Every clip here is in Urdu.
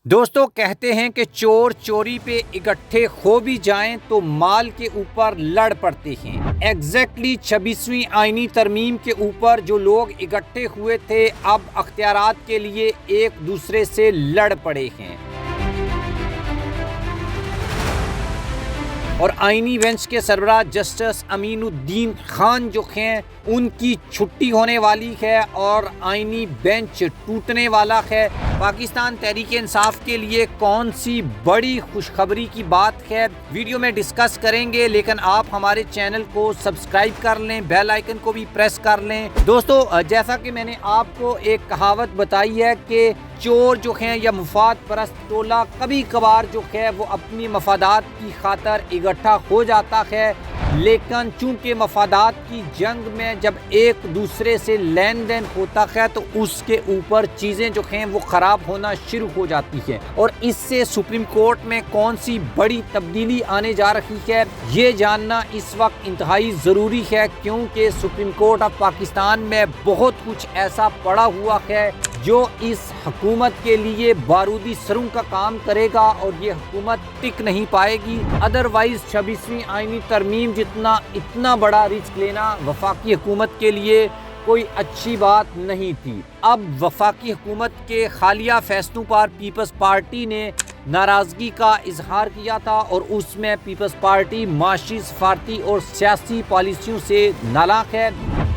دوستو کہتے ہیں کہ چور چوری پہ اکٹھے ہو بھی جائیں تو مال کے اوپر لڑ پڑتے ہیں۔ ایگزیکٹلی 26ویں آئینی ترمیم کے اوپر جو لوگ اکٹھے ہوئے تھے اب اختیارات کے لیے ایک دوسرے سے لڑ پڑے ہیں اور آئینی بینچ کے سربراہ جسٹس امین الدین خان جو ہیں ان کی چھٹی ہونے والی ہے اور آئینی بینچ ٹوٹنے والا ہے۔ پاکستان تحریک انصاف کے لیے کون سی بڑی خوشخبری کی بات ہے ویڈیو میں ڈسکس کریں گے، لیکن آپ ہمارے چینل کو سبسکرائب کر لیں، بیل آئیکن کو بھی پریس کر لیں۔ دوستو جیسا کہ میں نے آپ کو ایک کہاوت بتائی ہے کہ چور جو ہیں یا مفاد پرست ٹولہ کبھی کبھار جو ہے وہ اپنی مفادات کی خاطر اکٹھا ہو جاتا ہے، لیکن چونکہ مفادات کی جنگ میں جب ایک دوسرے سے لین دین ہوتا ہے تو اس کے اوپر چیزیں جو ہیں وہ خراب ہونا شروع ہو جاتی ہیں، اور اس سے سپریم کورٹ میں کون سی بڑی تبدیلی آنے جا رہی ہے یہ جاننا اس وقت انتہائی ضروری ہے، کیونکہ سپریم کورٹ آف پاکستان میں بہت کچھ ایسا پڑا ہوا ہے جو اس حکومت کے لیے بارودی سرنگ کا کام کرے گا اور یہ حکومت ٹک نہیں پائے گی۔ ادروائز 26ویں آئینی ترمیم جتنا اتنا بڑا رسک لینا وفاقی حکومت کے لیے کوئی اچھی بات نہیں تھی۔ اب وفاقی حکومت کے حالیہ فیصلوں پر پیپلز پارٹی نے ناراضگی کا اظہار کیا تھا اور اس میں پیپلز پارٹی معاشی، سفارتی اور سیاسی پالیسیوں سے نالاق ہے۔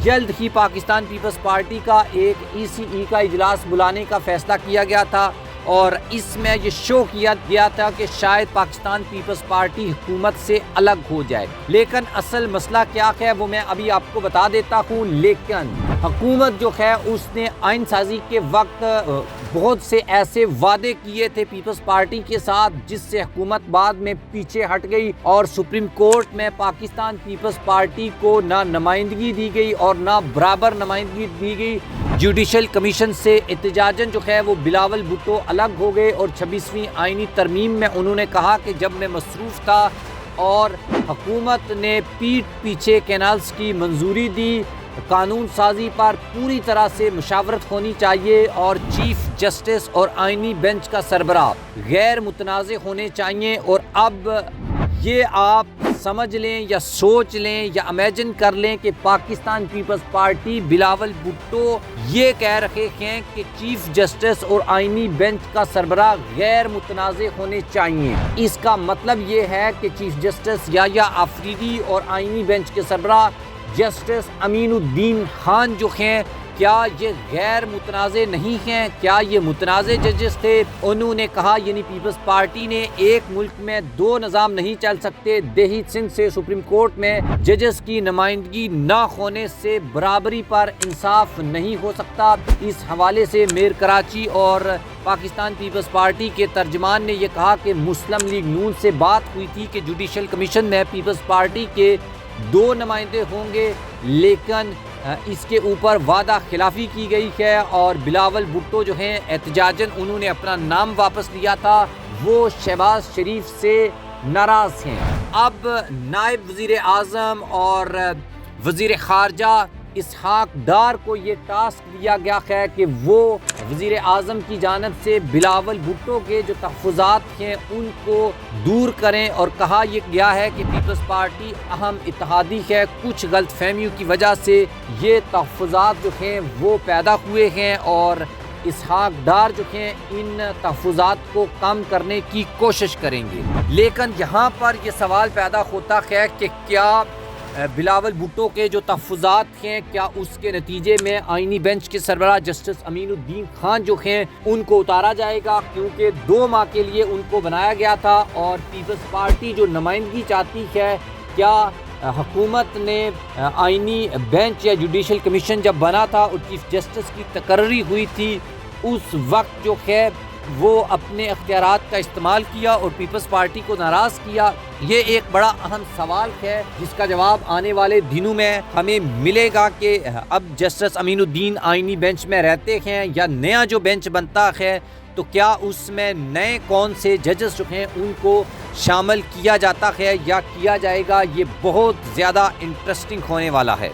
جلد ہی پاکستان پیپلز پارٹی کا ایک ECE کا اجلاس بلانے کا فیصلہ کیا گیا تھا اور اس میں یہ شو کیا گیا تھا کہ شاید پاکستان پیپلز پارٹی حکومت سے الگ ہو جائے، لیکن اصل مسئلہ کیا ہے وہ میں ابھی آپ کو بتا دیتا ہوں۔ لیکن حکومت جو ہے اس نے آئین سازی کے وقت بہت سے ایسے وعدے کیے تھے پیپلز پارٹی کے ساتھ جس سے حکومت بعد میں پیچھے ہٹ گئی اور سپریم کورٹ میں پاکستان پیپلز پارٹی کو نہ نمائندگی دی گئی اور نہ برابر نمائندگی دی گئی۔ جوڈیشل کمیشن سے احتجاجاً جو ہے وہ بلاول بھٹو الگ ہو گئے اور 26ویں آئینی ترمیم میں انہوں نے کہا کہ جب میں مصروف تھا اور حکومت نے پیٹھ پیچھے کینالز کی منظوری دی، قانون سازی پر پوری طرح سے مشاورت ہونی چاہیے اور چیف جسٹس اور آئینی بینچ کا سربراہ غیر متنازع ہونے چاہیے۔ اور اب یہ آپ سمجھ لیں یا سوچ لیں یا امیجن کر لیں کہ پاکستان پیپلز پارٹی بلاول بھٹو یہ کہہ رہے ہیں کہ چیف جسٹس اور آئینی بینچ کا سربراہ غیر متنازع ہونے چاہیے۔ اس کا مطلب یہ ہے کہ چیف جسٹس یحییٰ آفریدی اور آئینی بینچ کے سربراہ جسٹس امین الدین خان جو ہیں کیا یہ غیر متنازع نہیں ہیں؟ کیا یہ متنازع ججز تھے؟ انہوں نے کہا یعنی پیپلز پارٹی نے ایک ملک میں دو نظام نہیں چل سکتے، دیہی سندھ سے سپریم کورٹ میں ججز کی نمائندگی نہ ہونے سے برابری پر انصاف نہیں ہو سکتا۔ اس حوالے سے میر کراچی اور پاکستان پیپلز پارٹی کے ترجمان نے یہ کہا کہ مسلم لیگ نون سے بات ہوئی تھی کہ جوڈیشل کمیشن میں پیپلز پارٹی کے 2 نمائندے ہوں گے، لیکن اس کے اوپر وعدہ خلافی کی گئی ہے اور بلاول بھٹو جو ہیں احتجاجاً انہوں نے اپنا نام واپس لیا تھا، وہ شہباز شریف سے ناراض ہیں۔ اب نائب وزیر اعظم اور وزیر خارجہ اسحاق ڈار کو یہ ٹاسک دیا گیا ہے کہ وہ وزیر اعظم کی جانب سے بلاول بھٹو کے جو تحفظات ہیں ان کو دور کریں، اور کہا یہ گیا ہے کہ پیپلز پارٹی اہم اتحادی ہے، کچھ غلط فہمیوں کی وجہ سے یہ تحفظات جو ہیں وہ پیدا ہوئے ہیں اور اسحاق ڈار جو ہیں ان تحفظات کو کم کرنے کی کوشش کریں گے۔ لیکن یہاں پر یہ سوال پیدا ہوتا ہے کہ کیا بلاول بھٹو کے جو تحفظات ہیں کیا اس کے نتیجے میں آئینی بینچ کے سربراہ جسٹس امین الدین خان جو ہیں ان کو اتارا جائے گا، کیونکہ 2 ماہ کے لیے ان کو بنایا گیا تھا اور پیپلز پارٹی جو نمائندگی چاہتی ہے، کیا حکومت نے آئینی بینچ یا جوڈیشل کمیشن جب بنا تھا اور چیف جسٹس کی تقرری ہوئی تھی اس وقت جو ہے وہ اپنے اختیارات کا استعمال کیا اور پیپلز پارٹی کو ناراض کیا؟ یہ ایک بڑا اہم سوال ہے جس کا جواب آنے والے دنوں میں ہمیں ملے گا کہ اب جسٹس امین الدین آئینی بینچ میں رہتے ہیں یا نیا جو بینچ بنتا ہے تو کیا اس میں نئے کون سے ججز جو ہیں ان کو شامل کیا جاتا ہے یا کیا جائے گا؟ یہ بہت زیادہ انٹرسٹنگ ہونے والا ہے۔